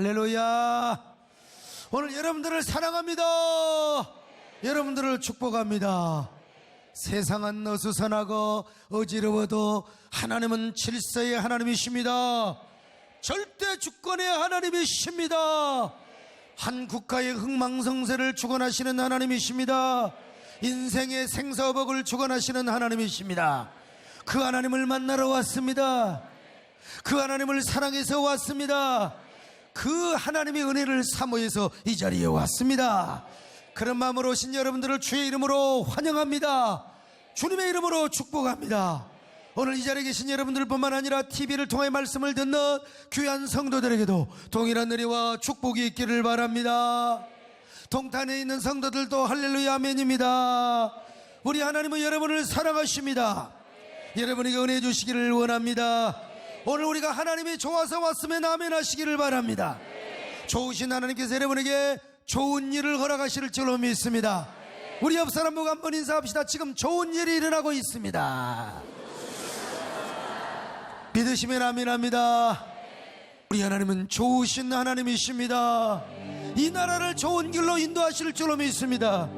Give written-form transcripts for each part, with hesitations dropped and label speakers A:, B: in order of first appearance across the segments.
A: 할렐루야. 오늘 여러분들을 사랑합니다. 여러분들을 축복합니다. 세상은 어수선하고 어지러워도 하나님은 질서의 하나님이십니다. 절대 주권의 하나님이십니다. 한 국가의 흥망성쇠를 주관하시는 하나님이십니다. 인생의 생사복을 주관하시는 하나님이십니다. 그 하나님을 만나러 왔습니다. 그 하나님을 사랑해서 왔습니다. 그 하나님의 은혜를 사모해서 이 자리에 왔습니다. 그런 마음으로 오신 여러분들을 주의 이름으로 환영합니다. 주님의 이름으로 축복합니다. 오늘 이 자리에 계신 여러분들뿐만 아니라 TV를 통해 말씀을 듣는 귀한 성도들에게도 동일한 은혜와 축복이 있기를 바랍니다. 동탄에 있는 성도들도 할렐루야 아멘입니다. 우리 하나님은 여러분을 사랑하십니다. 여러분에게 은혜 주시기를 원합니다. 오늘 우리가 하나님이 좋아서 왔으면 아멘 하시기를 바랍니다. 좋으신 하나님께서 여러분에게 좋은 일을 허락하실 줄로 믿습니다. 우리 옆 사람 보고 한번 인사합시다. 지금 좋은 일이 일어나고 있습니다. 믿으시면 아멘 합니다. 우리 하나님은 좋으신 하나님이십니다. 이 나라를 좋은 길로 인도하실 줄로 믿습니다.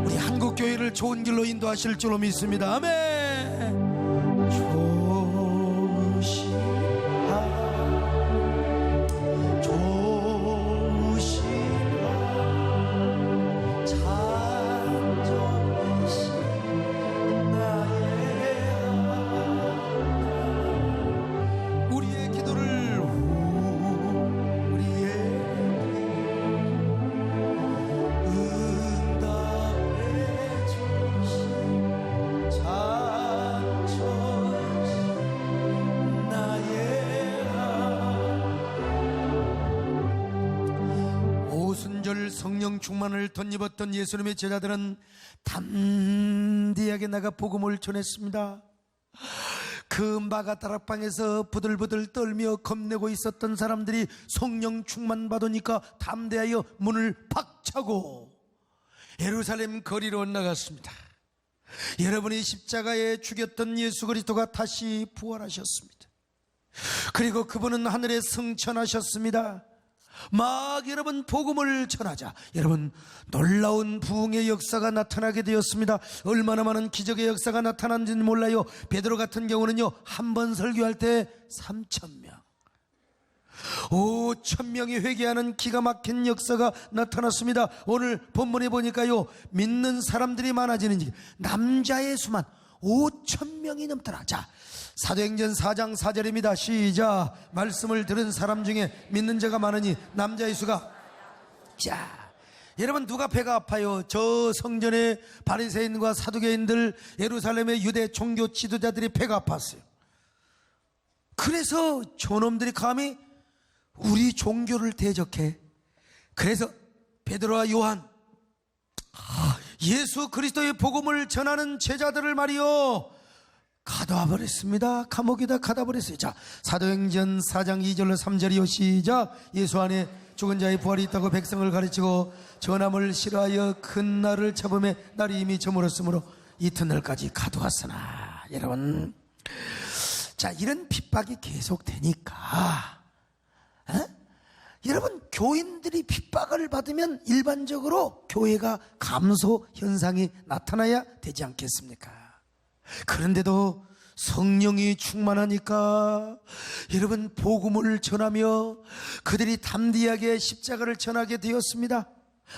A: 우리 한국교회를 좋은 길로 인도하실 줄로 믿습니다. 아멘. 성령 충만을 덧입었던 예수님의 제자들은 담대하게 나가 복음을 전했습니다. 그 마가다락방에서 부들부들 떨며 겁내고 있었던 사람들이 성령 충만 받으니까 담대하여 문을 박차고 예루살렘 거리로 나갔습니다. 여러분이 십자가에 죽였던 예수 그리스도가 다시 부활하셨습니다. 그리고 그분은 하늘에 승천하셨습니다. 막 여러분 복음을 전하자 여러분 놀라운 부흥의 역사가 나타나게 되었습니다. 얼마나 많은 기적의 역사가 나타난지는 몰라요. 베드로 같은 경우는요, 한 번 설교할 때 3,000명 5,000명이 회개하는 기가 막힌 역사가 나타났습니다. 오늘 본문에 보니까요, 믿는 사람들이 많아지는 남자의 수만 5,000명이 넘더라. 자, 사도행전 4장 4절입니다. 시작. 말씀을 들은 사람 중에 믿는 자가 많으니 남자의 수가. 자, 여러분 누가 배가 아파요? 저 성전의 바리새인과 사두개인들, 예루살렘의 유대 종교 지도자들이 배가 아팠어요. 그래서 저놈들이 감히 우리 종교를 대적해. 그래서 베드로와 요한, 예수 그리스도의 복음을 전하는 제자들을 말이요, 가둬와 버렸습니다. 감옥에다 가둬 버렸어요. 자, 사도행전 4장 2절로 3절이요. 시작. 예수 안에 죽은 자의 부활이 있다고 백성을 가르치고 전함을 싫어하여 큰 날을 잡음에 날이 이미 저물었으므로 이튿날까지 가두었으나. 여러분, 자, 이런 핍박이 계속되니까 여러분, 교인들이 핍박을 받으면 일반적으로 교회가 감소 현상이 나타나야 되지 않겠습니까? 그런데도 성령이 충만하니까 여러분 복음을 전하며 그들이 담대하게 십자가를 전하게 되었습니다.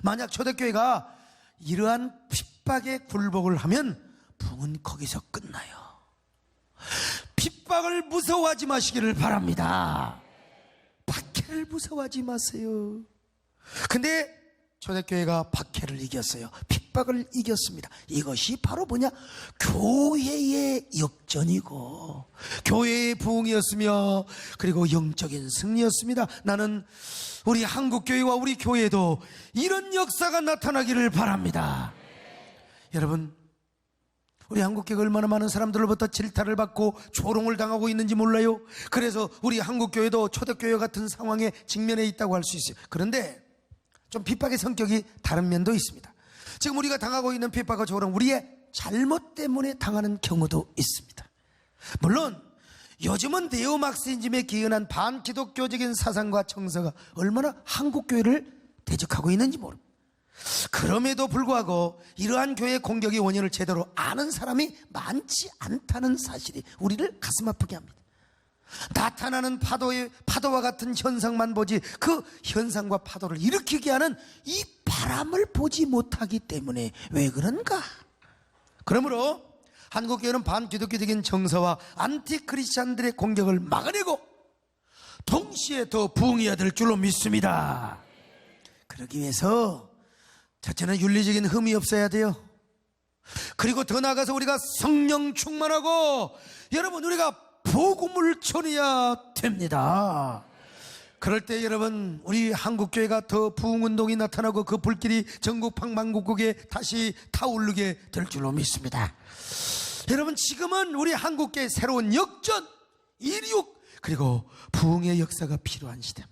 A: 만약 초대교회가 이러한 핍박에 굴복을 하면 부흥은 거기서 끝나요. 핍박을 무서워하지 마시기를 바랍니다. 박해를 무서워하지 마세요. 근데 초대교회가 박해를 이겼어요. 핍박을 이겼습니다. 이것이 바로 뭐냐? 교회의 역전이고 교회의 부흥이었으며 그리고 영적인 승리였습니다. 나는 우리 한국교회와 우리 교회도 이런 역사가 나타나기를 바랍니다. 여러분, 우리 한국교회가 얼마나 많은 사람들로부터 질타를 받고 조롱을 당하고 있는지 몰라요. 그래서 우리 한국교회도 초대교회 같은 상황에 직면해 있다고 할 수 있어요. 그런데 좀 핍박의 성격이 다른 면도 있습니다. 지금 우리가 당하고 있는 핍박과 조롱, 우리의 잘못 때문에 당하는 경우도 있습니다. 물론 요즘은 네오막시즘에 기인한 반기독교적인 사상과 정서가 얼마나 한국교회를 대적하고 있는지 모릅니다. 그럼에도 불구하고 이러한 교회의 공격의 원인을 제대로 아는 사람이 많지 않다는 사실이 우리를 가슴 아프게 합니다. 나타나는 파도와 같은 현상만 보지 그 현상과 파도를 일으키게 하는 이 바람을 보지 못하기 때문에 왜 그런가? 그러므로 한국교회는 반기독교적인 정서와 안티크리스찬들의 공격을 막아내고 동시에 더 부흥해야 될 줄로 믿습니다. 그러기 위해서 첫째는 윤리적인 흠이 없어야 돼요. 그리고 더 나아가서 우리가 성령 충만하고 여러분 우리가 복음을 전해야 됩니다. 그럴 때 여러분 우리 한국교회가 더 부흥운동이 나타나고 그 불길이 전국 방방곡곡에 다시 타오르게 될 줄로 믿습니다. 여러분 지금은 우리 한국교회 새로운 역전, 이륙 그리고 부흥의 역사가 필요한 시대.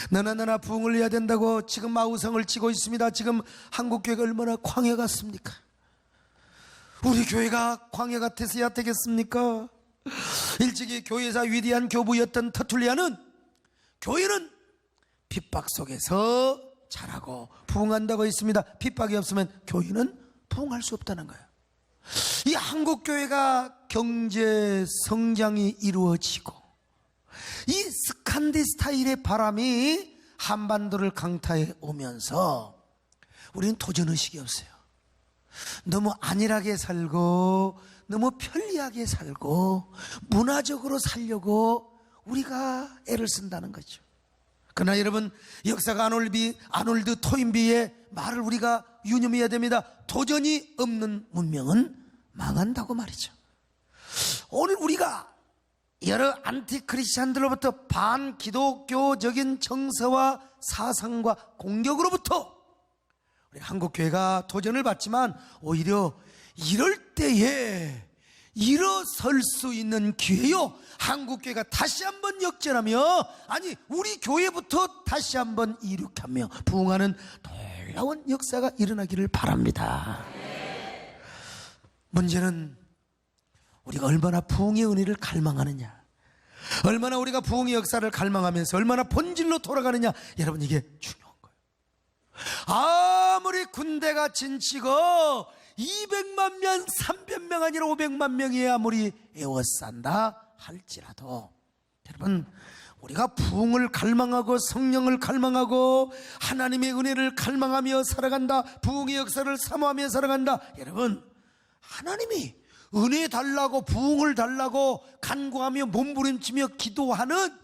A: 너나 부흥을 해야 된다고 지금 마우성을 치고 있습니다. 지금 한국교회가 얼마나 광야 같습니까? 우리 교회가 광야 같아서야 되겠습니까? 일찍이 교회사 위대한 교부였던 터툴리아는 교회는 핍박 속에서 자라고 부흥한다고 했습니다. 핍박이 없으면 교회는 부흥할 수 없다는 거예요. 이 한국교회가 경제 성장이 이루어지고 이 스칸디 스타일의 바람이 한반도를 강타해 오면서 우리는 도전의식이 없어요. 너무 안일하게 살고 너무 편리하게 살고 문화적으로 살려고 우리가 애를 쓴다는 거죠. 그러나 여러분 역사가 아놀드 토인비의 말을 우리가 유념해야 됩니다. 도전이 없는 문명은 망한다고 말이죠. 오늘 우리가 여러 안티크리스찬들로부터 반기독교적인 정서와 사상과 공격으로부터 우리 한국교회가 도전을 받지만 오히려 이럴 때에 일어설 수 있는 기회요. 한국교회가 다시 한번 역전하며 아니 우리 교회부터 다시 한번 이룩하며 부흥하는 놀라운 역사가 일어나기를 바랍니다. 문제는 우리가 얼마나 부흥의 은혜를 갈망하느냐, 얼마나 우리가 부흥의 역사를 갈망하면서 얼마나 본질로 돌아가느냐, 여러분 이게 중요한 거예요. 아무리 군대가 진치고 200만 명, 300명 아니라 500만 명이 아무리 에워싼다 할지라도 여러분 우리가 부흥을 갈망하고 성령을 갈망하고 하나님의 은혜를 갈망하며 살아간다, 부흥의 역사를 사모하며 살아간다. 여러분 하나님이 은혜 달라고 부흥을 달라고 간구하며 몸부림치며 기도하는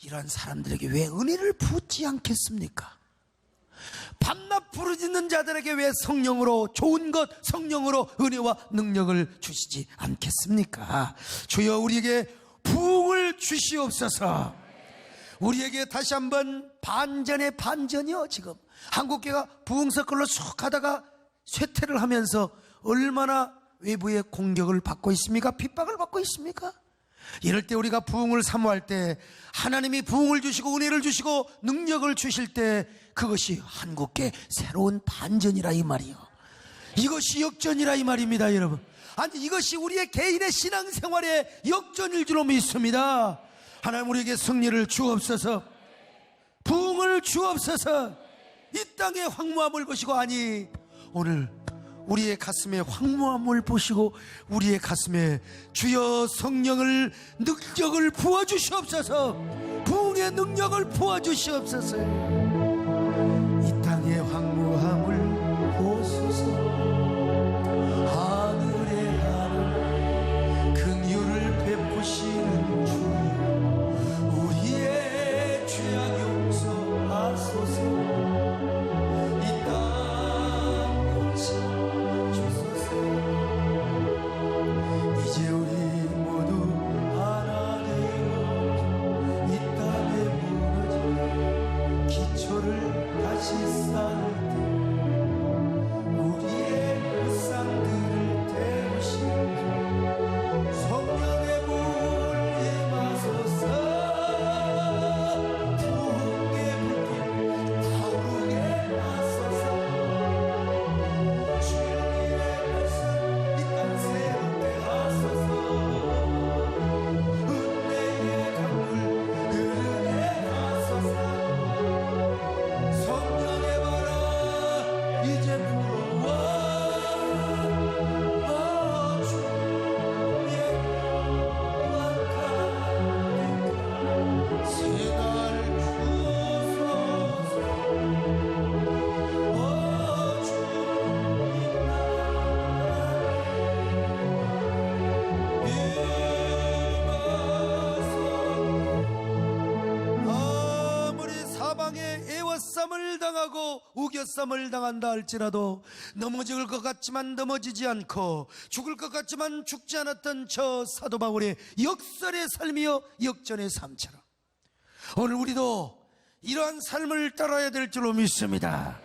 A: 이러한 사람들에게 왜 은혜를 붓지 않겠습니까? 밤낮 부르짖는 자들에게 왜 성령으로 좋은 것, 성령으로 은혜와 능력을 주시지 않겠습니까? 주여 우리에게 부흥을 주시옵소서. 우리에게 다시 한번 반전의 반전이요. 지금 한국교회가 부흥 서클로 쑥 가다가 쇠퇴를 하면서 얼마나 외부의 공격을 받고 있습니까? 핍박을 받고 있습니까? 이럴 때 우리가 부흥을 사모할 때 하나님이 부흥을 주시고 은혜를 주시고 능력을 주실 때 그것이 한국교회 새로운 반전이라 이 말이요. 이것이 역전이라 이 말입니다, 여러분. 아니 이것이 우리의 개인의 신앙생활의 역전일 줄로 믿습니다. 하나님 우리에게 승리를 주옵소서, 부흥을 주옵소서. 이 땅의 황무함을 보시고 아니 오늘 우리의 가슴에 황무함을 보시고 우리의 가슴에 주여 성령을 능력을 부어주시옵소서, 부흥의 능력을 부어주시옵소서. 이 땅의 황무함을 보소서. 하늘의 하늘 긍휼을 베푸시는 주여 우리의 죄악 용서하소서. 우겨쌈을 당한다 할지라도 넘어질 것 같지만 넘어지지 않고 죽을 것 같지만 죽지 않았던 저 사도 바울의 역설의 삶이요 역전의 삶처럼 오늘 우리도 이러한 삶을 따라야 될 줄로 믿습니다.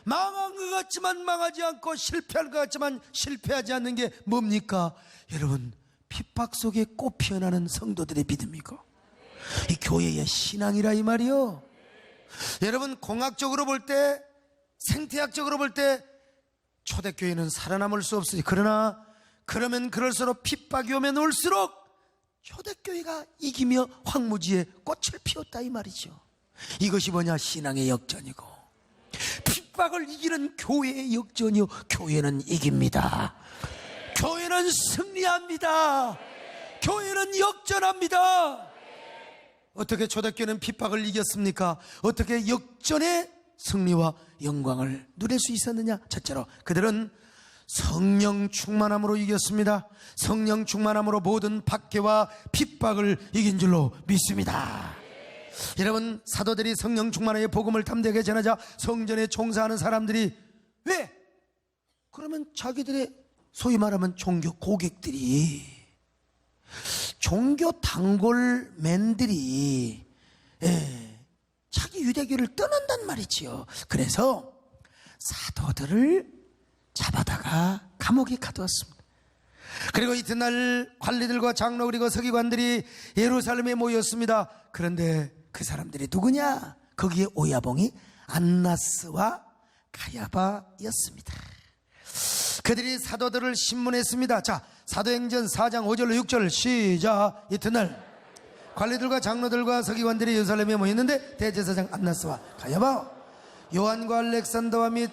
A: 망한 것 같지만 망하지 않고 실패할 것 같지만 실패하지 않는 게 뭡니까? 여러분, 핍박 속에 꽃 피어나는 성도들의 믿음이고 이 교회의 신앙이라 이 말이요. 여러분, 공학적으로 볼 때, 생태학적으로 볼 때 초대교회는 살아남을 수 없으니 그러나 그러면 그럴수록 핍박이 오면 올수록 초대교회가 이기며 황무지에 꽃을 피웠다 이 말이죠. 이것이 뭐냐? 신앙의 역전이고 핍박을 이기는 교회의 역전이요 교회는 이깁니다. 교회는 승리합니다. 교회는 역전합니다. 어떻게 초대교회는 핍박을 이겼습니까? 어떻게 역전의 승리와 영광을 누릴 수 있었느냐? 첫째로 그들은 성령 충만함으로 이겼습니다. 성령 충만함으로 모든 박해와 핍박을 이긴 줄로 믿습니다. 여러분, 사도들이 성령 충만하게 복음을 담대하게 전하자 성전에 종사하는 사람들이 왜? 그러면 자기들의 소위 말하면 종교 고객들이, 종교 단골맨들이 자기 유대교를 떠난단 말이지요. 그래서 사도들을 잡아다가 감옥에 가두었습니다. 그리고 이튿날 관리들과 장로 그리고 서기관들이 예루살렘에 모였습니다. 그런데 그 사람들이 누구냐? 거기에 오야봉이 안나스와 가야바였습니다. 그들이 사도들을 신문했습니다. 자, 사도행전 4장 5절로 6절 시작. 이튿날 관리들과 장로들과 서기관들이 예루살렘에 모였는데 대제사장 안나스와 가야바, 요한과 알렉산더와 및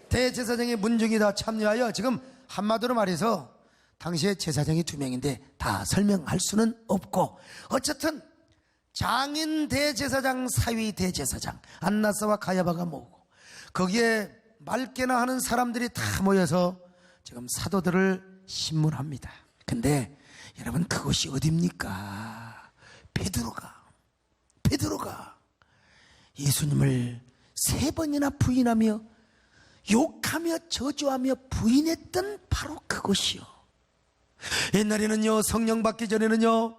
A: 대제사장의 문중이 다 참여하여, 지금 한마디로 말해서 당시에 제사장이 2명인데 다 설명할 수는 없고, 어쨌든 장인 대제사장, 사위 대제사장 안나스와 가야바가 모으고 거기에 말깨나 하는 사람들이 다 모여서 지금 사도들을 신문합니다. 근데 여러분, 그것이 어딥니까? 베드로가 예수님을 3번이나 부인하며 욕하며 저주하며 부인했던 바로 그것이요. 옛날에는요, 성령 받기 전에는요,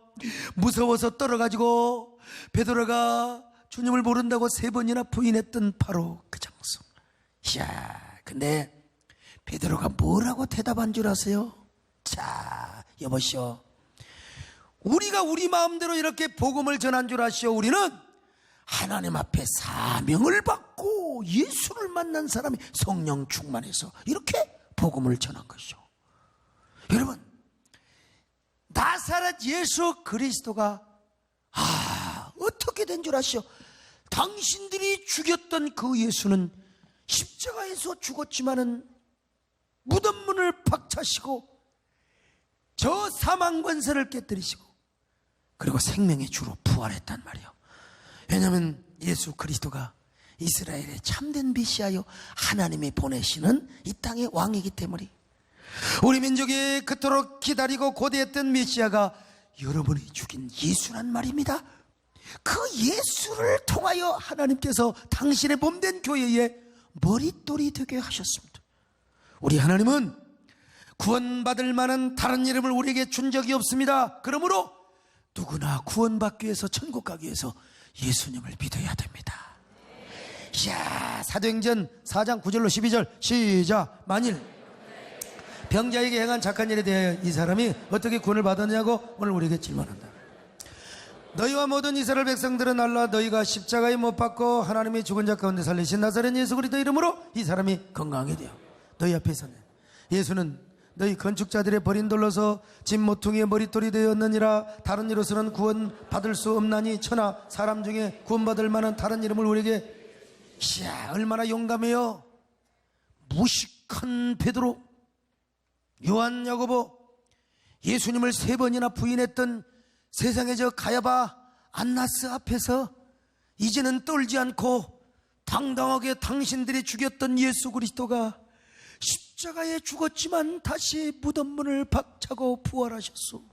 A: 무서워서 떨어가지고 베드로가 주님을 모른다고 3번이나 부인했던 바로 그 장소. 이야, 근데 베드로가 뭐라고 대답한 줄 아세요? 자, 여보시오, 우리가 우리 마음대로 이렇게 복음을 전한 줄 아시오? 우리는 하나님 앞에 사명을 받고 예수를 만난 사람이 성령 충만해서 이렇게 복음을 전한 것이죠. 여러분, 나사렛 예수 그리스도가 어떻게 된 줄 아시오? 당신들이 죽였던 그 예수는 십자가에서 죽었지만은 무덤문을 박차시고 저 사망 권세를 깨뜨리시고 그리고 생명의 주로 부활했단 말이에요. 왜냐하면 예수 그리스도가 이스라엘의 참된 메시아요 하나님이 보내시는 이 땅의 왕이기 때문에 우리 민족이 그토록 기다리고 고대했던 메시아가 여러분이 죽인 예수란 말입니다. 그 예수를 통하여 하나님께서 당신의 몸된 교회에 머릿돌이 되게 하셨습니다. 우리 하나님은 구원받을 만한 다른 이름을 우리에게 준 적이 없습니다. 그러므로 누구나 구원받기 위해서, 천국 가기 위해서 예수님을 믿어야 됩니다. 이야, 사도행전 4장 9절로 12절 시작. 만일 병자에게 행한 착한 일에 대하여 이 사람이 어떻게 구원을 받았냐고 오늘 우리에게 질문한다. 너희와 모든 이스라엘 백성들은 알라. 너희가 십자가에 못 박고 하나님이 죽은 자 가운데 살리신 나사렛 예수 그리스도 이름으로 이 사람이 건강하게 되어 너희 앞에 서네. 예수는 너희 건축자들의 버린 돌로서 집 모퉁이의 머릿돌이 되었느니라. 다른 이로서는 구원 받을 수 없나니 천하 사람 중에 구원받을 만한 다른 이름을 우리에게. 이야, 얼마나 용감해요. 무식한 베드로, 요한, 야고보, 예수님을 3번이나 부인했던 세상의 저 가야바, 안나스 앞에서 이제는 떨지 않고 당당하게 당신들이 죽였던 예수 그리스도가 십자가에 죽었지만 다시 무덤문을 박차고 부활하셨소.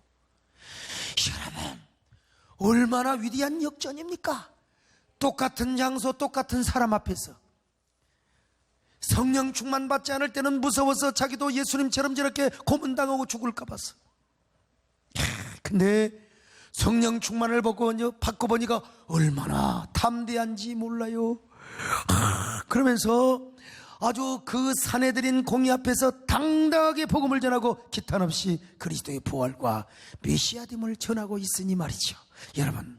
A: 여러분, 얼마나 위대한 역전입니까? 똑같은 장소, 똑같은 사람 앞에서 성령 충만 받지 않을 때는 무서워서 자기도 예수님처럼 저렇게 고문당하고 죽을까 봐서. 근데 성령 충만을 받고 보니까 얼마나 담대한지 몰라요. 그러면서 아주 그 사내들인 공의 앞에서 당당하게 복음을 전하고 기탄 없이 그리스도의 부활과 메시아됨을 전하고 있으니 말이죠. 여러분,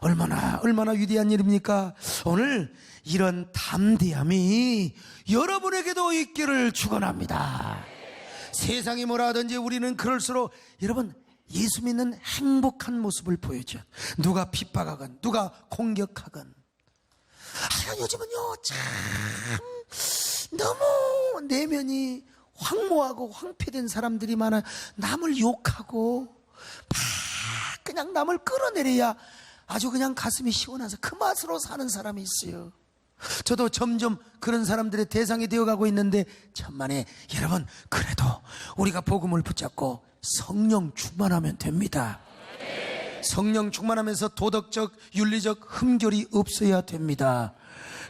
A: 얼마나 위대한 일입니까? 오늘 이런 담대함이 여러분에게도 있기를 축원합니다. 세상이 뭐라 하든지 우리는 그럴수록 여러분, 예수 믿는 행복한 모습을 보여줘. 누가 핍박하건 누가 공격하건. 요즘은요 참 너무 내면이 황무하고 황폐된 사람들이 많아. 남을 욕하고 막 그냥 남을 끌어내려야 아주 그냥 가슴이 시원해서 그 맛으로 사는 사람이 있어요. 저도 점점 그런 사람들의 대상이 되어가고 있는데 천만에 여러분, 그래도 우리가 복음을 붙잡고 성령 충만하면 됩니다. 성령 충만하면서 도덕적, 윤리적 흠결이 없어야 됩니다.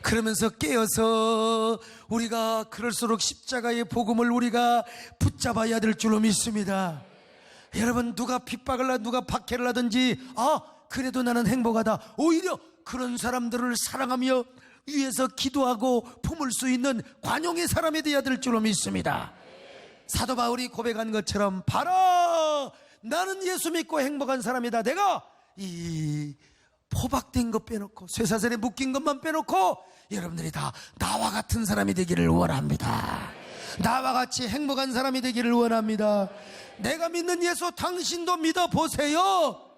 A: 그러면서 깨어서 우리가 그럴수록 십자가의 복음을 우리가 붙잡아야 될 줄로 믿습니다. 여러분, 누가 핍박을 하든 누가 박해를 하든지 그래도 나는 행복하다. 오히려 그런 사람들을 사랑하며 위에서 기도하고 품을 수 있는 관용의 사람이 되어야 될 줄로 믿습니다. 사도 바울이 고백한 것처럼 봐라, 나는 예수 믿고 행복한 사람이다. 내가 이 포박된 것 빼놓고 쇠사슬에 묶인 것만 빼놓고 여러분들이 다 나와 같은 사람이 되기를 원합니다. 나와 같이 행복한 사람이 되기를 원합니다. 내가 믿는 예수 당신도 믿어보세요.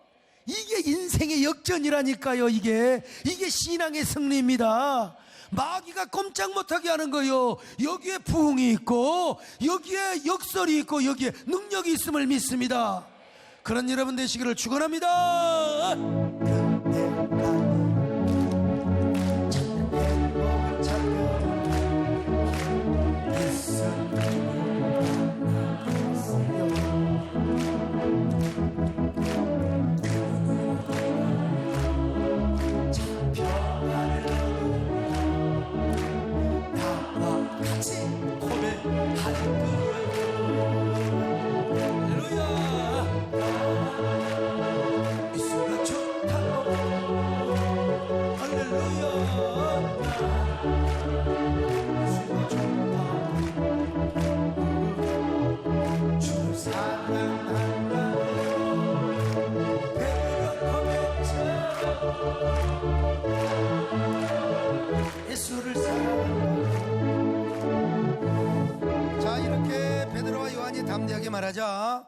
A: 이게 인생의 역전이라니까요. 이게 신앙의 승리입니다. 마귀가 꼼짝 못하게 하는 거예요. 여기에 부흥이 있고 여기에 역설이 있고 여기에 능력이 있음을 믿습니다. 그런 여러분 되시기를 축원합니다. 예수를 사랑한다. 자, 이렇게 베드로와 요한이 담대하게 말하자,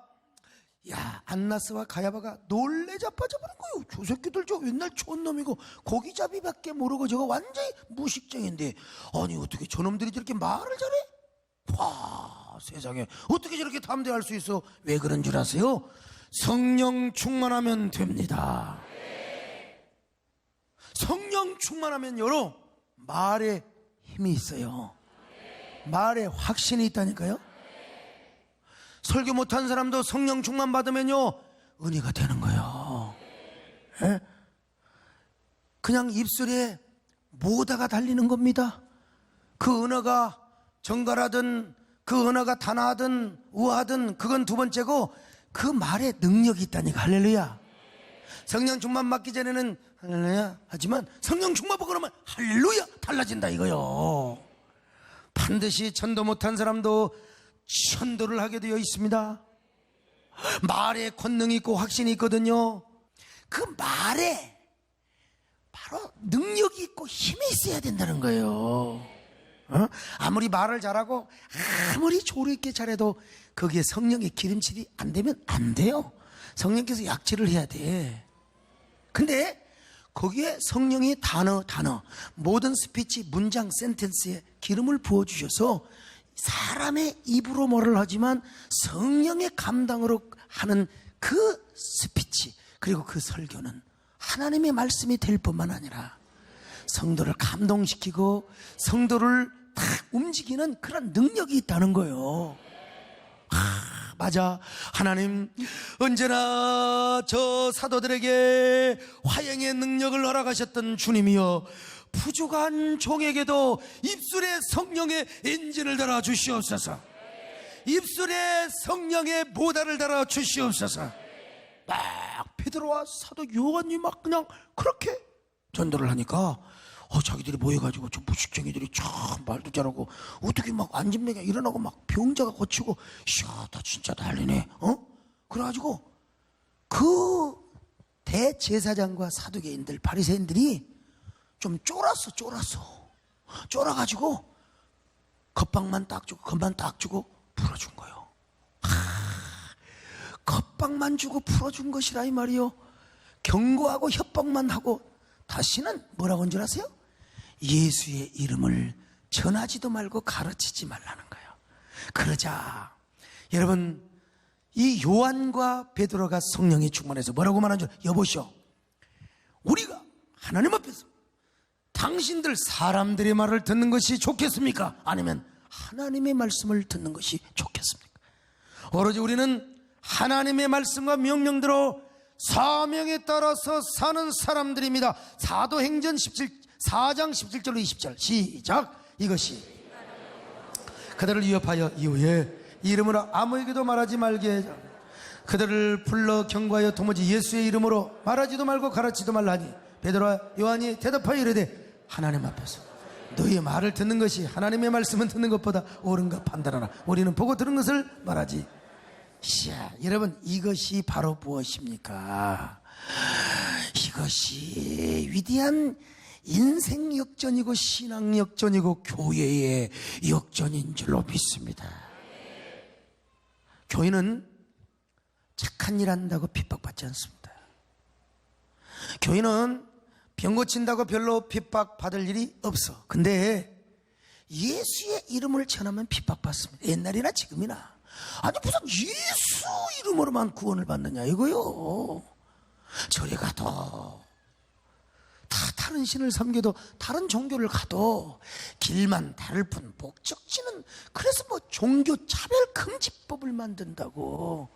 A: 야, 안나스와 가야바가 놀래 자빠져버린 거예요. 저 새끼들 저 옛날 촌놈이고 고기잡이밖에 모르고 저거 완전히 무식쟁인데, 아니 어떻게 저놈들이 저렇게 말을 잘해? 와, 세상에 어떻게 저렇게 담대할 수 있어? 왜 그런 줄 아세요? 성령 충만하면 됩니다. 성령 충만하면 여러 말에 힘이 있어요. 말에 확신이 있다니까요. 설교 못한 사람도 성령 충만 받으면요 은혜가 되는 거예요. 예? 그냥 입술에 모다가 달리는 겁니다. 그 언어가 정갈하든 그 언어가 단아하든 우아하든 그건 두 번째고 그 말에 능력이 있다니까. 할렐루야. 성령 충만 받기 전에는 할렐루야 하지만 성령 충만 받고 나면 할렐루야 달라진다 이거요. 반드시 전도 못한 사람도 전도를 하게 되어 있습니다. 말에 권능이 있고 확신이 있거든요. 그 말에 바로 능력이 있고 힘이 있어야 된다는 거예요. 아무리 말을 잘하고 아무리 조리 있게 잘해도 거기에 성령의 기름칠이 안 되면 안 돼요. 성령께서 약질을 해야 돼. 근데 거기에 성령이 단어 모든 스피치 문장 센텐스에 기름을 부어주셔서 사람의 입으로 뭐를 하지만 성령의 감당으로 하는 그 스피치 그리고 그 설교는 하나님의 말씀이 될 뿐만 아니라 성도를 감동시키고 성도를 딱 움직이는 그런 능력이 있다는 거예요. 맞아. 하나님 언제나 저 사도들에게 화형의 능력을 허락하셨던 주님이여, 부족한 종에게도 입술에 성령의 엔진을 달아 주시옵소서. 입술에 성령의 모달을 달아 주시옵소서. 막 베드로와 사도 요한이 막 그냥 그렇게 전도를 하니까 자기들이 모여가지고 저 무식쟁이들이 참 말도 잘하고 어떻게 막 안진뱅이가 일어나고 막 병자가 고치고 다 진짜 난리네. 그래가지고 그 대제사장과 사두개인들 바리새인들이 좀 쫄아가지고 겉방만 딱 주고 겉만 딱 주고 풀어준 거예요. 겉방만 주고 풀어준 것이라 이 말이요. 경고하고 협박만 하고 다시는 뭐라고 한 줄 아세요? 예수의 이름을 전하지도 말고 가르치지 말라는 거예요. 그러자 여러분, 이 요한과 베드로가 성령이 충만해서 뭐라고 말한 줄 여보시오, 우리가 하나님 앞에서 당신들 사람들의 말을 듣는 것이 좋겠습니까? 아니면 하나님의 말씀을 듣는 것이 좋겠습니까? 오로지 우리는 하나님의 말씀과 명령대로 사명에 따라서 사는 사람들입니다. 사도행전 4장 17절로 20절 시작. 이것이 그들을 위협하여 이후에 이름으로 아무에게도 말하지 말게 하자. 그들을 불러 경고하여 도무지 예수의 이름으로 말하지도 말고 가르치지도 말라니 베드로와 요한이 대답하여 이르되 하나님 앞에서 너희의 말을 듣는 것이 하나님의 말씀은 듣는 것보다 옳은가 판단하라. 우리는 보고 들은 것을 말하지. 여러분, 이것이 바로 무엇입니까? 이것이 위대한 인생 역전이고 신앙 역전이고 교회의 역전인 줄로 믿습니다. 교회는 착한 일 한다고 핍박받지 않습니다. 교회는 병 고친다고 별로 핍박받을 일이 없어. 근데 예수의 이름을 전하면 핍박받습니다. 옛날이나 지금이나. 아니 무슨 예수 이름으로만 구원을 받느냐 이거요. 저리 가도 다 다른 신을 섬겨도 다른 종교를 가도 길만 다를 뿐 목적지는, 그래서 뭐 종교 차별 금지법을 만든다고.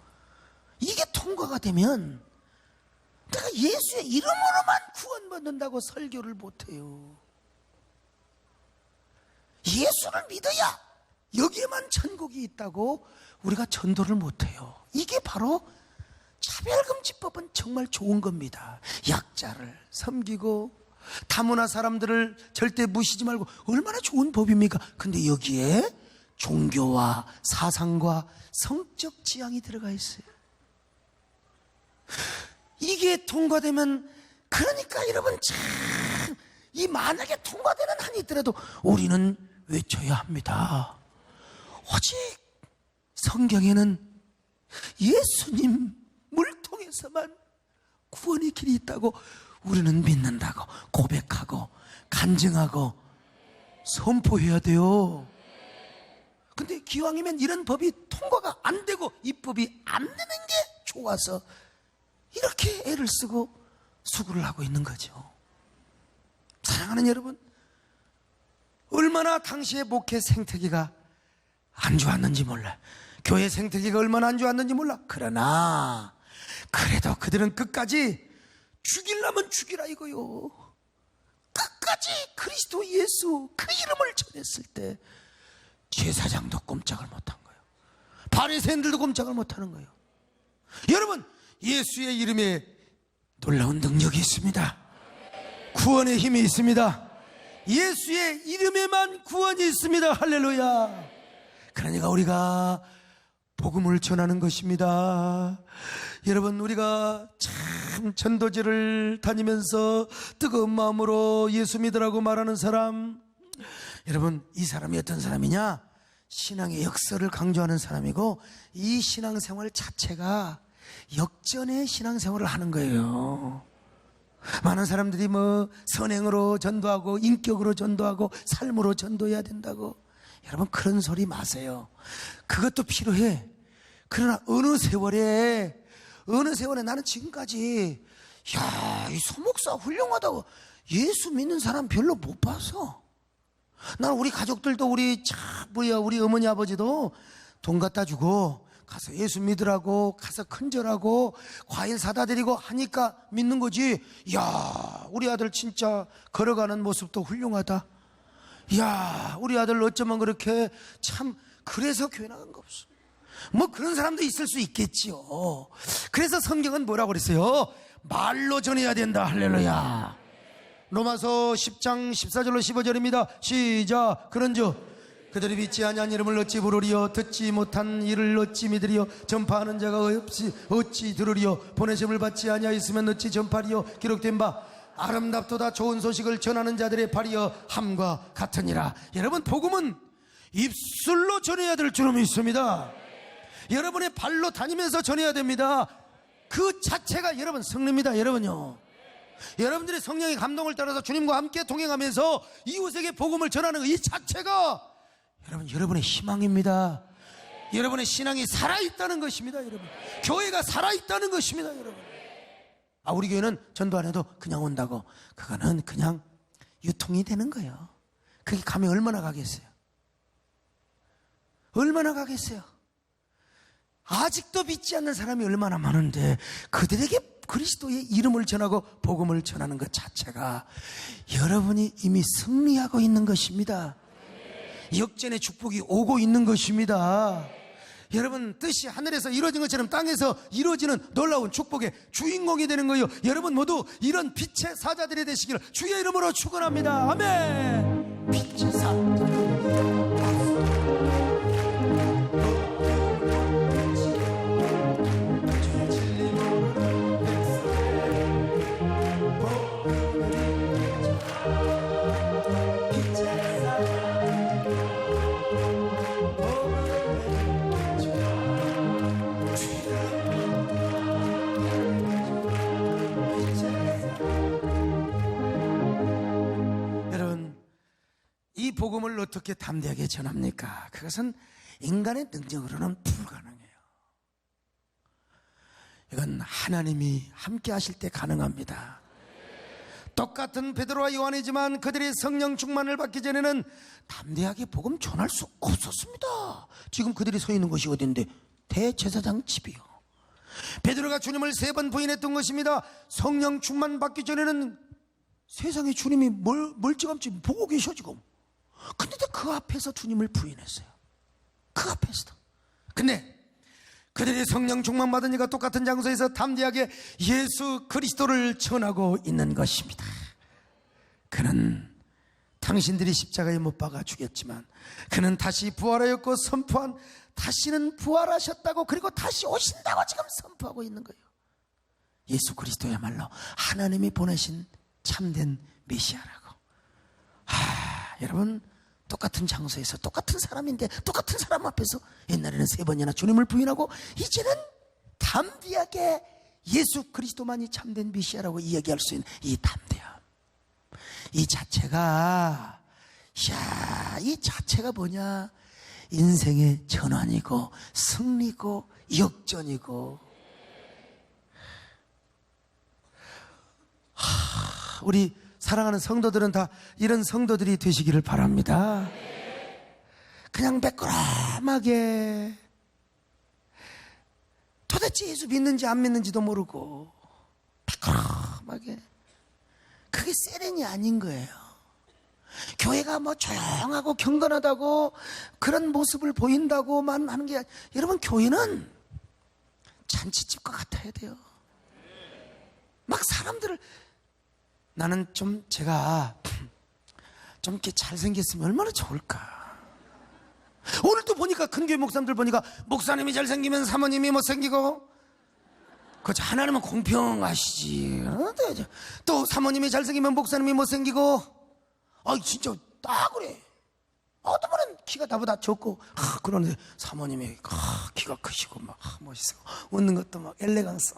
A: 이게 통과가 되면 내가 예수의 이름으로만 구원받는다고 설교를 못해요. 예수를 믿어야 여기에만 천국이 있다고 우리가 전도를 못해요. 이게 바로 차별금지법은 정말 좋은 겁니다. 약자를 섬기고 다문화 사람들을 절대 무시하지 말고 얼마나 좋은 법입니까? 근데 여기에 종교와 사상과 성적 지향이 들어가 있어요. 이게 통과되면, 그러니까 여러분 참 이 만약에 통과되는 한이 있더라도 우리는 외쳐야 합니다. 오직 성경에는 예수님 물통에서만 구원의 길이 있다고 우리는 믿는다고 고백하고 간증하고 선포해야 돼요. 근데 기왕이면 이런 법이 통과가 안 되고 이 법이 안 되는 게 좋아서 이렇게 애를 쓰고 수고를 하고 있는 거죠. 사랑하는 여러분, 얼마나 당시의 목회 생태계가 안 좋았는지 몰라. 교회 생태계가 얼마나 안 좋았는지 몰라. 그러나 그래도 그들은 끝까지 죽이려면 죽이라 이거요. 끝까지 그리스도 예수 그 이름을 전했을 때 제사장도 꼼짝을 못한 거예요. 바리새인들도 꼼짝을 못하는 거예요. 여러분, 예수의 이름에 놀라운 능력이 있습니다. 구원의 힘이 있습니다. 예수의 이름에만 구원이 있습니다. 할렐루야. 그러니까 우리가 복음을 전하는 것입니다. 여러분, 우리가 참 전도지를 다니면서 뜨거운 마음으로 예수 믿으라고 말하는 사람, 여러분, 이 사람이 어떤 사람이냐? 신앙의 역설을 강조하는 사람이고, 이 신앙생활 자체가 역전의 신앙생활을 하는 거예요. 많은 사람들이 뭐 선행으로 전도하고 인격으로 전도하고 삶으로 전도해야 된다고. 여러분, 그런 소리 마세요. 그것도 필요해. 그러나 어느 세월에 나는 지금까지 이 소목사 훌륭하다고 예수 믿는 사람 별로 못 봐서. 난 우리 가족들도 우리 어머니 아버지도 돈 갖다 주고 가서 예수 믿으라고 가서 큰절하고 과일 사다 드리고 하니까 믿는 거지. 야, 우리 아들 진짜 걸어가는 모습도 훌륭하다. 야, 우리 아들 어쩌면 그렇게 참 그래서 교회 나간 거 없어. 뭐 그런 사람도 있을 수 있겠지요. 그래서 성경은 뭐라고 그랬어요? 말로 전해야 된다. 할렐루야. 로마서 10장 14절로 15절입니다 시작. 그런즉 그들이 믿지 아니한 이름을 어찌 부르리요? 듣지 못한 이를 어찌 믿으리요? 전파하는 자가 어찌 들으리요? 보내심을 받지 아니하였으면 어찌 전파리요? 기록된 바 아름답도다 좋은 소식을 전하는 자들의 발이여 함과 같으니라. 여러분, 복음은 입술로 전해야 될 줄로 믿습니다. 여러분의 발로 다니면서 전해야 됩니다. 그 자체가 여러분 성례입니다. 여러분요, 여러분들이 성령의 감동을 따라서 주님과 함께 동행하면서 이웃에게 복음을 전하는 이 자체가 여러분의 희망입니다. 여러분의 신앙이 살아있다는 것입니다. 여러분, 교회가 살아있다는 것입니다. 여러분, 우리 교회는 전도 안 해도 그냥 온다고, 그거는 그냥 유통이 되는 거예요. 그게 가면 얼마나 가겠어요? 얼마나 가겠어요? 아직도 믿지 않는 사람이 얼마나 많은데 그들에게 그리스도의 이름을 전하고 복음을 전하는 것 자체가 여러분이 이미 승리하고 있는 것입니다. 역전의 축복이 오고 있는 것입니다. 여러분, 뜻이 하늘에서 이루어진 것처럼 땅에서 이루어지는 놀라운 축복의 주인공이 되는 거예요. 여러분 모두 이런 빛의 사자들이 되시기를 주의 이름으로 축원합니다. 아멘. 빛의 사자. 이 복음을 어떻게 담대하게 전합니까? 그것은 인간의 능력으로는 불가능해요. 이건 하나님이 함께 하실 때 가능합니다. 똑같은 베드로와 요한이지만 그들이 성령 충만을 받기 전에는 담대하게 복음 전할 수 없었습니다. 지금 그들이 서 있는 것이 어딘데? 대제사장 집이요. 베드로가 주님을 3번 부인했던 것입니다. 성령 충만 받기 전에는 세상에 주님이 멀찌감치 보고 계셔 지금. 근데 그 앞에서 주님을 부인했어요. 그 앞에서도. 근데 그들이 성령 충만 받으니까 똑같은 장소에서 담대하게 예수 그리스도를 전하고 있는 것입니다. 그는 당신들이 십자가에 못 박아 죽였지만 그는 다시 부활하였고 선포한 다시는 부활하셨다고, 그리고 다시 오신다고 지금 선포하고 있는 거예요. 예수 그리스도야말로 하나님이 보내신 참된 메시아라고. 여러분, 똑같은 장소에서 똑같은 사람인데 똑같은 사람 앞에서 옛날에는 3번이나 주님을 부인하고 이제는 담대하게 예수 그리스도만이 참된 메시아라고 이야기할 수 있는 이 담대함, 이 자체가, 이 자체가 뭐냐? 인생의 전환이고 승리고 역전이고. 우리 사랑하는 성도들은 다 이런 성도들이 되시기를 바랍니다. 그냥 매끄럼하게 도대체 예수 믿는지 안 믿는지도 모르고 매끄럼하게, 그게 세련이 아닌 거예요. 교회가 뭐 조용하고 경건하다고 그런 모습을 보인다고만 하는 게, 여러분, 교회는 잔치집과 같아야 돼요. 막 사람들을, 나는 제가 좀 이렇게 잘생겼으면 얼마나 좋을까. 오늘도 보니까 큰교회 목사님들 보니까 목사님이 잘생기면 사모님이 못생기고, 그저 하나님은 공평하시지. 또 사모님이 잘생기면 목사님이 못생기고. 진짜 딱 그래. 어떤 분은 키가 나보다 적고 그러는데 사모님이 키가 크시고 막 멋있어, 웃는 것도 막 엘레강스.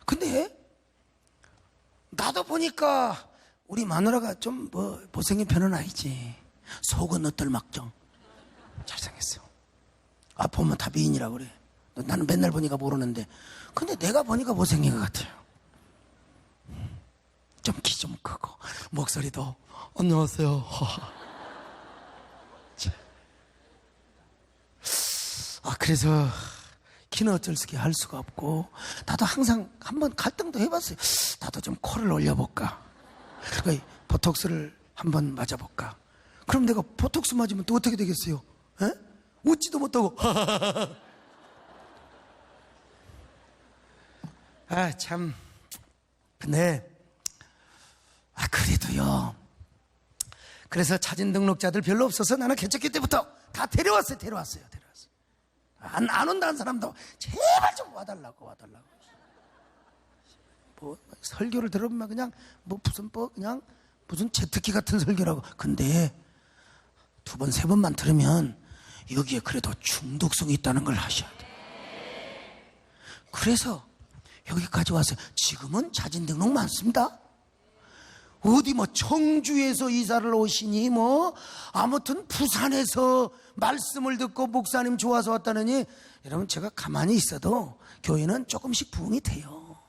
A: 근데 나도 보니까 우리 마누라가 좀 못생긴 편은 아니지. 속은 어떨막정 잘생겼어. 보면 다 미인이라고 그래. 나는 맨날 보니까 모르는데, 근데 내가 보니까 못생긴 것 같아요. 좀 키 좀 크고 목소리도 안녕하세요. 그래서 키는 어쩔 수 없게 할 수가 없고, 나도 항상 한번 갈등도 해봤어요. 나도 좀 코를 올려볼까, 그러니까 보톡스를 한번 맞아볼까. 그럼 내가 보톡스 맞으면 또 어떻게 되겠어요? 에? 웃지도 못하고. 아, 참. 근데 그래도요, 그래서 사진 등록자들 별로 없어서 나는 개척기 때부터 다 데려왔어요. 안 온다는 사람도 제발 좀 와달라고. 뭐 설교를 들으면 그냥 그냥 무슨 제트기 같은 설교라고. 근데 두 번, 세 번만 들으면 여기에 그래도 중독성이 있다는 걸 아셔야 돼요. 그래서 여기까지 왔어요. 지금은 사진 등록 많습니다. 어디 뭐 청주에서 이사를 오시니, 뭐 아무튼 부산에서 말씀을 듣고 목사님 좋아서 왔다느니, 여러분 제가 가만히 있어도 교회는 조금씩 부흥이 돼요.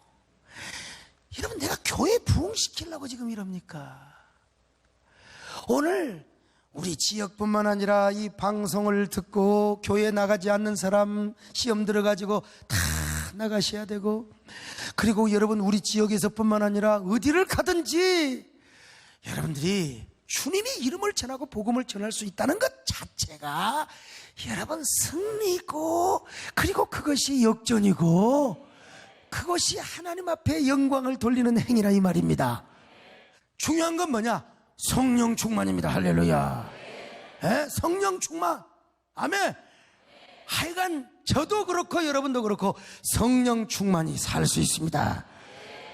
A: 여러분, 내가 교회 부흥시키려고 지금 이럽니까? 오늘 우리 지역뿐만 아니라 이 방송을 듣고 교회 나가지 않는 사람 시험 들어가지고 다 나가셔야 되고, 그리고 여러분 우리 지역에서 뿐만 아니라 어디를 가든지 여러분들이 주님의 이름을 전하고 복음을 전할 수 있다는 것 자체가 여러분 승리고, 그리고 그것이 역전이고, 그것이 하나님 앞에 영광을 돌리는 행위라 이 말입니다. 중요한 건 뭐냐? 성령 충만입니다. 할렐루야. 성령 충만. 아멘. 하여간 저도 그렇고 여러분도 그렇고 성령 충만이 살 수 있습니다.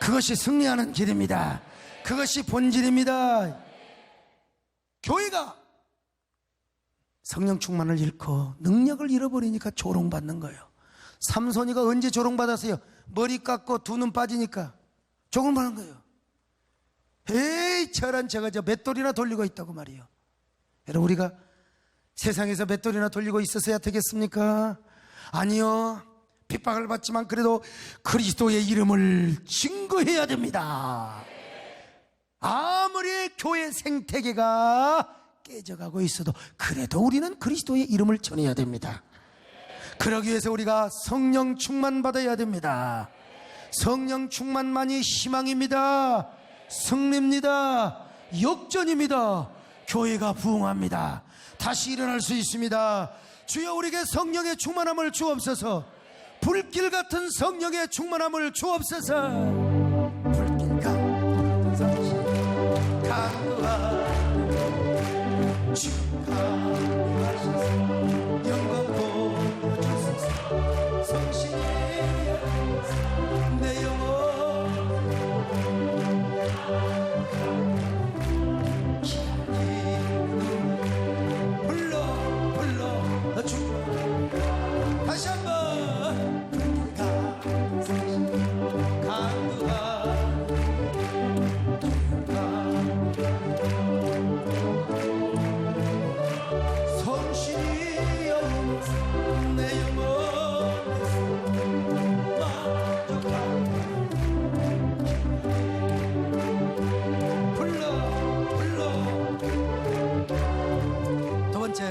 A: 그것이 승리하는 길입니다. 그것이 본질입니다. 교회가 성령 충만을 잃고 능력을 잃어버리니까 조롱받는 거예요. 삼손이가 언제 조롱받았어요? 머리 깎고 두 눈 빠지니까 조롱받는 거예요. 에이, 저런 저가 저 맷돌이나 돌리고 있다고 말이에요. 여러분, 우리가 세상에서 맷돌이나 돌리고 있었어야 되겠습니까? 아니요. 핍박을 받지만 그래도 그리스도의 이름을 증거해야 됩니다. 아무리 교회 생태계가 깨져가고 있어도 그래도 우리는 그리스도의 이름을 전해야 됩니다. 그러기 위해서 우리가 성령 충만 받아야 됩니다. 성령 충만만이 희망입니다. 승리입니다. 역전입니다. 교회가 부흥합니다. 다시 일어날 수 있습니다. 주여, 우리에게 성령의 충만함을 주옵소서. 불길 같은 성령의 충만함을 주옵소서. 불길 같은 성령 강구하는 주하소서. 영광 보여주소서. 성신이 내 영혼 다시 한번 성신이여 내 영혼에서 불러. 두 번째,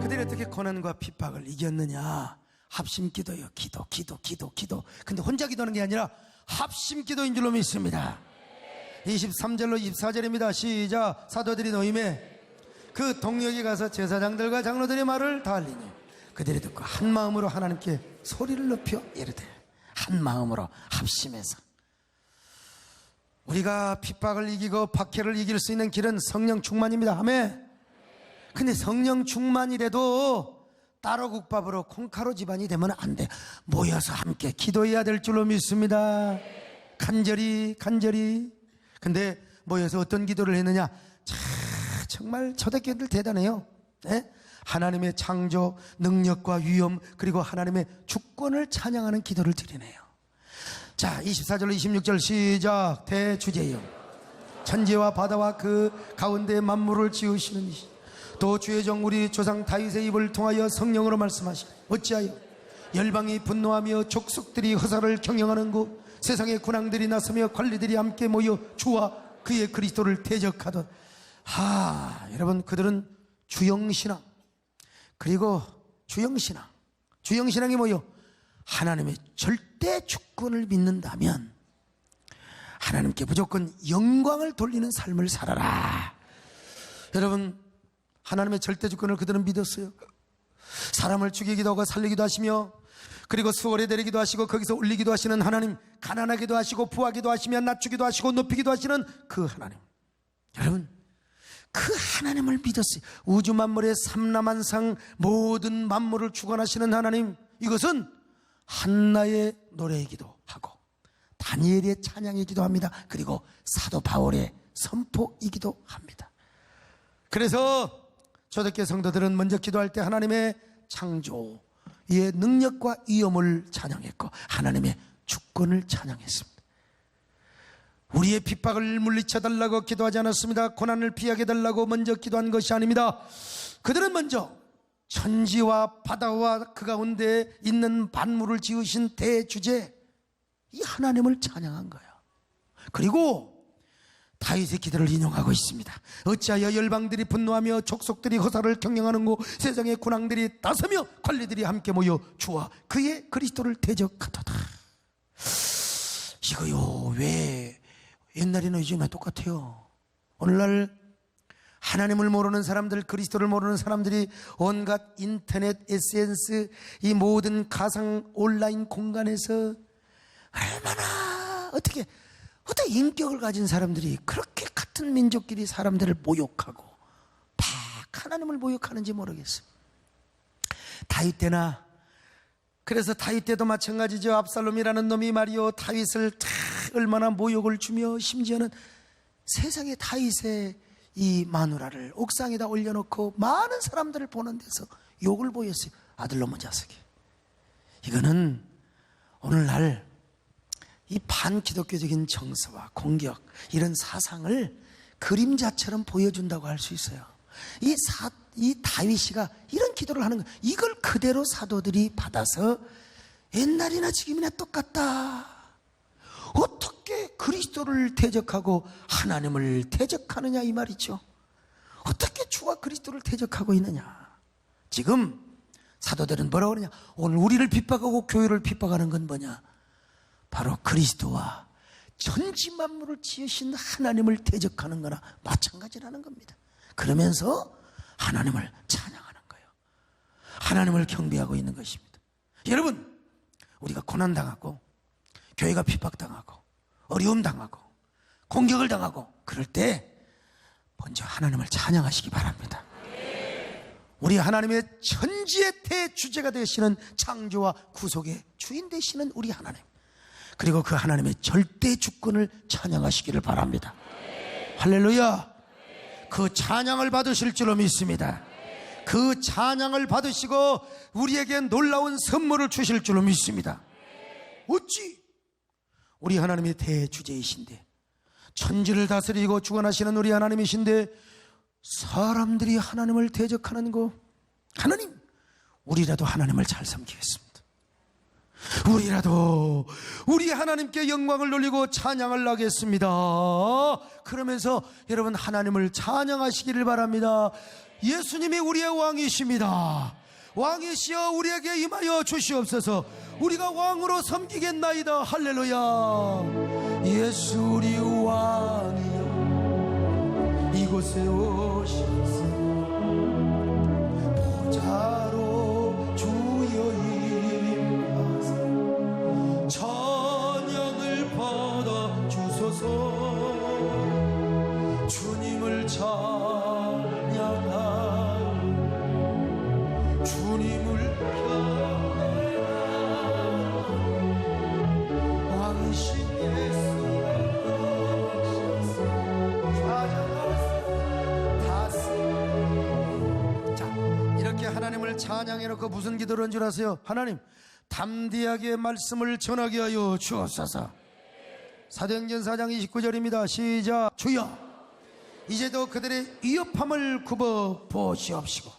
A: 그들이 어떻게 고난과 핍박을 이겼느냐? 합심기도요. 기도. 근데 혼자 기도하는 게 아니라 합심기도인 줄로 믿습니다. 23절로 24절입니다. 시작. 사도들이 노임에 그 동역에 가서 제사장들과 장로들의 말을 다 알리니 그들이 듣고 한 마음으로 하나님께 소리를 높여 이르되. 한 마음으로 합심해서. 우리가 핍박을 이기고 박해를 이길 수 있는 길은 성령 충만입니다. 아멘. 근데 성령 충만이라도 따로 국밥으로 콩가루 집안이 되면 안 돼. 모여서 함께 기도해야 될 줄로 믿습니다. 간절히. 근데 모여서 어떤 기도를 했느냐? 정말 초대교회들 대단해요. 네? 하나님의 창조, 능력과 위엄, 그리고 하나님의 주권을 찬양하는 기도를 드리네요. 자, 24절로 26절 시작. 대주제여 천지와 바다와 그 가운데 만물을 지으시는 이시 또 주의 종 우리 조상 다윗의 입을 통하여 성령으로 말씀하시니 어찌하여 열방이 분노하며 족속들이 허사를 경영하는고 세상의 군왕들이 나서며 관리들이 함께 모여 주와 그의 그리스도를 대적하던. 여러분, 그들은 주영신앙, 그리고 주영신앙, 주영신앙이 뭐요? 하나님의 절대 주권을 믿는다면 하나님께 무조건 영광을 돌리는 삶을 살아라. 여러분, 하나님의 절대 주권을 그들은 믿었어요. 사람을 죽이기도 하고 살리기도 하시며, 그리고 수월에 내리기도 하시고 거기서 올리기도 하시는 하나님, 가난하기도 하시고 부하기도 하시며 낮추기도 하시고 높이기도 하시는 그 하나님, 여러분, 그 하나님을 믿었어요. 우주 만물의 삼라만상 모든 만물을 주관하시는 하나님, 이것은 한나의 노래이기도 하고 다니엘의 찬양이기도 합니다. 그리고 사도 바울의 선포이기도 합니다. 그래서 초대교회 성도들은 먼저 기도할 때 하나님의 창조의 능력과 위엄을 찬양했고 하나님의 주권을 찬양했습니다. 우리의 핍박을 물리쳐 달라고 기도하지 않았습니다. 고난을 피하게 달라고 먼저 기도한 것이 아닙니다. 그들은 먼저 천지와 바다와 그 가운데 있는 만물을 지으신 대주제 이 하나님을 찬양한 거예요. 그리고 다윗의 기도를 인용하고 있습니다. 어찌하여 열방들이 분노하며 족속들이 허사를 경영하는고 세상의 군왕들이 따서며 관리들이 함께 모여 주와 그의 그리스도를 대적하도다. 이거요, 왜 옛날이나 요즘에 똑같아요. 오늘날 하나님을 모르는 사람들, 그리스도를 모르는 사람들이 온갖 인터넷, SNS, 이 모든 가상 온라인 공간에서 얼마나 어떻게 인격을 가진 사람들이 그렇게 같은 민족끼리 사람들을 모욕하고 막 하나님을 모욕하는지 모르겠어요. 다윗 때나, 그래서 다윗 때도 마찬가지죠. 압살롬이라는 놈이 말이요, 다윗을 얼마나 모욕을 주며 심지어는 세상에 다윗의 이 마누라를 옥상에다 올려놓고 많은 사람들을 보는 데서 욕을 보였어요. 아들놈의 자식이. 이거는 오늘날 이 반기독교적인 정서와 공격, 이런 사상을 그림자처럼 보여준다고 할 수 있어요. 이 다윗이가 이런 기도를 하는 거예요. 이걸 그대로 사도들이 받아서 옛날이나 지금이나 똑같다. 어떻게 그리스도를 대적하고 하나님을 대적하느냐 이 말이죠. 어떻게 주와 그리스도를 대적하고 있느냐. 지금 사도들은 뭐라고 그러냐. 오늘 우리를 핍박하고 교회를 핍박하는 건 뭐냐. 바로 그리스도와 천지 만물을 지으신 하나님을 대적하는 거나 마찬가지라는 겁니다. 그러면서 하나님을 찬양하는 거예요. 하나님을 경배하고 있는 것입니다. 여러분, 우리가 고난당하고 교회가 핍박당하고 어려움 당하고 공격을 당하고 그럴 때 먼저 하나님을 찬양하시기 바랍니다. 우리 하나님의 천지의 대주제가 되시는 창조와 구속의 주인 되시는 우리 하나님, 그리고 그 하나님의 절대 주권을 찬양하시기를 바랍니다. 할렐루야. 그 찬양을 받으실 줄로 믿습니다. 그 찬양을 받으시고 우리에게 놀라운 선물을 주실 줄로 믿습니다. 어찌 우리 하나님의 대주제이신데, 천지를 다스리고 주관하시는 우리 하나님이신데 사람들이 하나님을 대적하는 거, 하나님, 우리라도 하나님을 잘 섬기겠습니다. 우리라도 우리 하나님께 영광을 돌리고 찬양을 하겠습니다. 그러면서 여러분 하나님을 찬양하시기를 바랍니다. 예수님이 우리의 왕이십니다. 왕이시여 우리에게 임하여 주시옵소서. 우리가 왕으로 섬기겠나이다. 할렐루야. 예수 우리 왕이여 이곳에 오셔서 보좌로 주여 임하사 찬양을 받아 주소서. 주님을 찬양하 주님을 하나님을 찬양해놓고 무슨 기도를 한 줄 아세요? 하나님, 담대하게 말씀을 전하게 하여 주옵소서. 사도행전 4장 29절입니다. 시작. 주여, 이제도 그들의 위협함을 굽어 보시옵시고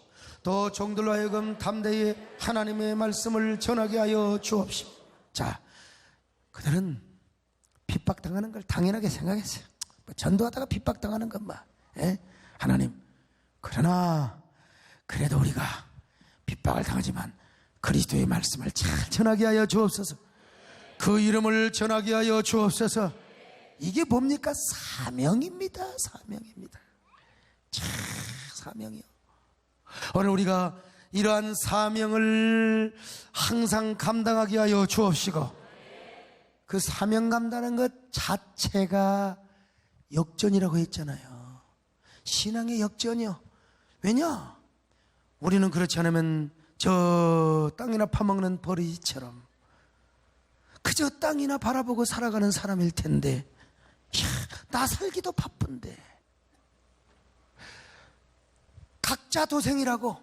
A: 또 종들로 하여금 담대히 하나님의 말씀을 전하게 하여 주옵시고. 자, 그들은 핍박당하는 걸 당연하게 생각했어요. 전도하다가 핍박당하는 것만. 하나님, 그러나 그래도 우리가 핍박을 당하지만 그리스도의 말씀을 잘 전하게 하여 주옵소서. 그 이름을 전하게 하여 주옵소서. 이게 뭡니까? 사명입니다. 사명입니다. 참 사명이요. 오늘 우리가 이러한 사명을 항상 감당하게 하여 주옵시고, 그 사명 감당하는 것 자체가 역전이라고 했잖아요. 신앙의 역전이요. 왜냐? 우리는 그렇지 않으면 저 땅이나 파먹는 버리처럼 그저 땅이나 바라보고 살아가는 사람일 텐데, 나 살기도 바쁜데, 각자 도생이라고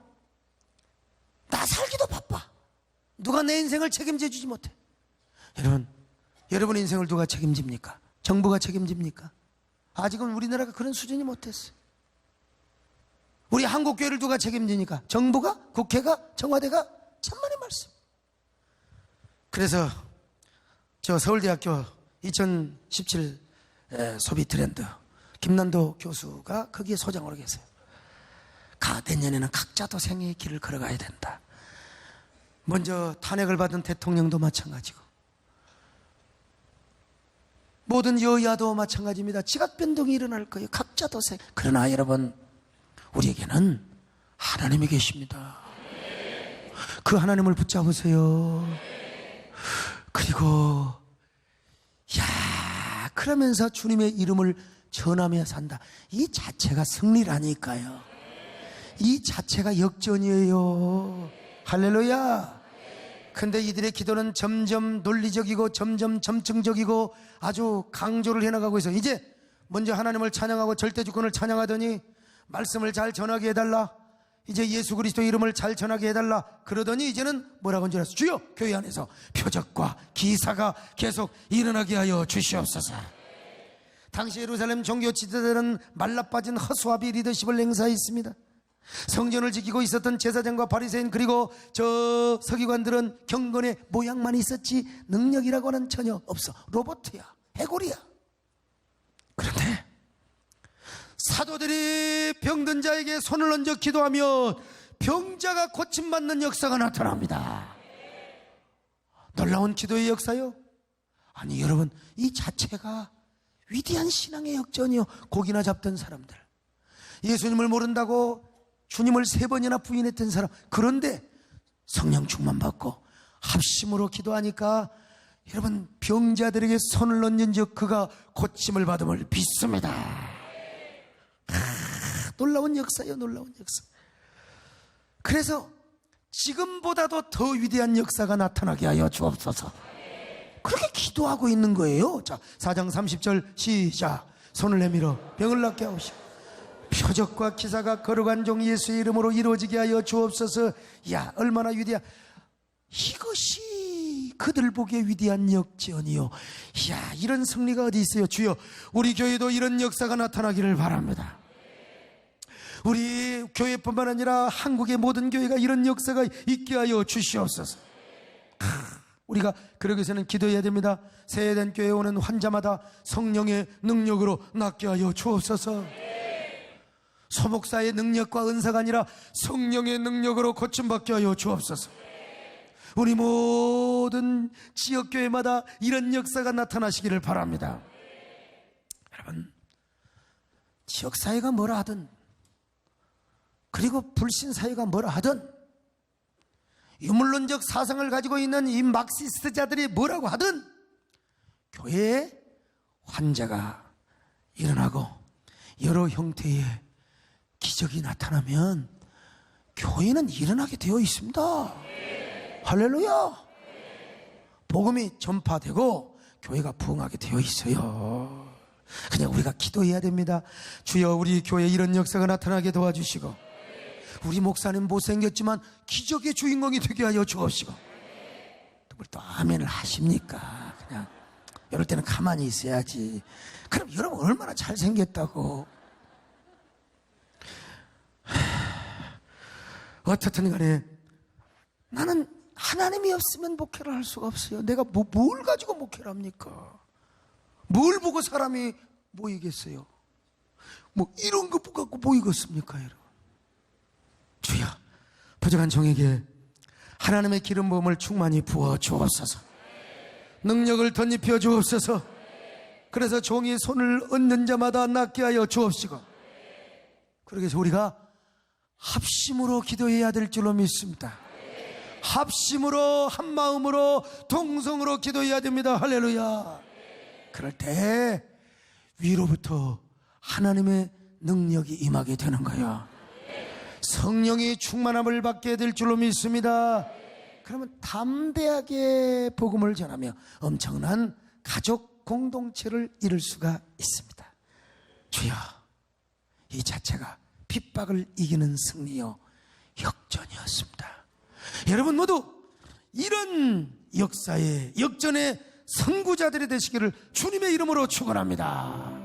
A: 나 살기도 바빠. 누가 내 인생을 책임져 주지 못해. 여러분 인생을 누가 책임집니까? 정부가 책임집니까? 아직은 우리나라가 그런 수준이 못했어요. 우리 한국교회를 누가 책임지니까? 정부가? 국회가? 청와대가? 천만의 말씀. 그래서 저 서울대학교 2017 소비 트렌드 김난도 교수가 거기에 소장으로 계세요. 내년에는 각자 도생의 길을 걸어가야 된다. 먼저 탄핵을 받은 대통령도 마찬가지고 모든 여야도 마찬가지입니다. 지각 변동이 일어날 거예요. 각자 도생. 그러나 여러분, 우리에게는 하나님이 계십니다. 그 하나님을 붙잡으세요. 그리고 그러면서 주님의 이름을 전하며 산다. 이 자체가 승리라니까요. 이 자체가 역전이에요. 할렐루야. 근데 이들의 기도는 점점 논리적이고 점점 점층적이고 아주 강조를 해나가고 있어요. 이제 먼저 하나님을 찬양하고 절대주권을 찬양하더니 말씀을 잘 전하게 해달라. 이제 예수 그리스도 이름을 잘 전하게 해달라. 그러더니 이제는 뭐라고 한 줄 알았어? 주여, 교회 안에서 표적과 기사가 계속 일어나게 하여 주시옵소서. 당시 예루살렘 종교 지도자들은 말라빠진 허수아비 리더십을 행사했습니다. 성전을 지키고 있었던 제사장과 바리새인 그리고 저 서기관들은 경건의 모양만 있었지 능력이라고는 전혀 없어. 로봇이야, 해골이야. 그런데 사도들이 병든 자에게 손을 얹어 기도하면 병자가 고침받는 역사가 나타납니다. 놀라운 기도의 역사요? 아니 여러분, 이 자체가 위대한 신앙의 역전이요. 고기나 잡던 사람들, 예수님을 모른다고 주님을 3번이나 부인했던 사람, 그런데 성령 충만 받고 합심으로 기도하니까 여러분, 병자들에게 손을 얹은 적 그가 고침을 받음을 믿습니다. 놀라운 역사예요. 놀라운 역사. 그래서 지금보다도 더 위대한 역사가 나타나게 하여 주옵소서. 그렇게 기도하고 있는 거예요. 자, 4장 30절 시작. 손을 내밀어 병을 낫게 하옵시고 표적과 기사가 거룩한 종 예수의 이름으로 이루어지게 하여 주옵소서. 야, 얼마나 위대한, 이것이 그들 보기에 위대한 역전이요. 야, 이런 승리가 어디 있어요. 주여, 우리 교회도 이런 역사가 나타나기를 바랍니다. 우리 교회뿐만 아니라 한국의 모든 교회가 이런 역사가 있게 하여 주시옵소서. 우리가 그러기 위해서는 기도해야 됩니다. 세대된 교회에 오는 환자마다 성령의 능력으로 낫게 하여 주옵소서. 소목사의 능력과 은사가 아니라 성령의 능력으로 고침받게 하여 주옵소서. 우리 모든 지역교회마다 이런 역사가 나타나시기를 바랍니다. 여러분, 지역사회가 뭐라 하든, 그리고 불신사회가 뭐라 하든, 유물론적 사상을 가지고 있는 이 막시스트자들이 뭐라고 하든, 교회에 환자가 일어나고 여러 형태의 기적이 나타나면 교회는 일어나게 되어 있습니다. 할렐루야. 복음이 전파되고 교회가 부흥하게 되어 있어요. 그냥 우리가 기도해야 됩니다. 주여, 우리 교회에 이런 역사가 나타나게 도와주시고, 우리 목사님 못생겼지만 기적의 주인공이 되게 하여 주옵시고, 우리 또 아멘을 하십니까? 그냥 이럴 때는 가만히 있어야지. 그럼 여러분 얼마나 잘생겼다고. 어떻든 간에 나는 하나님이 없으면 목회를 할 수가 없어요. 내가 뭘 가지고 목회를 합니까? 뭘 보고 사람이 모이겠어요? 뭐 이런 거 갖고 모이겠습니까, 여러분? 주여, 부족한 종에게 하나님의 기름 부음을 충만히 부어 주옵소서. 능력을 덧입혀 주옵소서. 그래서 종이 손을 얹는 자마다 낫게 하여 주옵시고, 그렇게 해서 우리가 합심으로 기도해야 될 줄로 믿습니다. 합심으로, 한마음으로, 동성으로 기도해야 됩니다. 할렐루야. 그럴 때 위로부터 하나님의 능력이 임하게 되는 거예요. 성령이 충만함을 받게 될 줄로 믿습니다. 그러면 담대하게 복음을 전하며 엄청난 가족 공동체를 이룰 수가 있습니다. 주여, 이 자체가 핍박을 이기는 승리요 역전이었습니다. 여러분 모두 이런 역사의 역전의 선구자들이 되시기를 주님의 이름으로 축원합니다.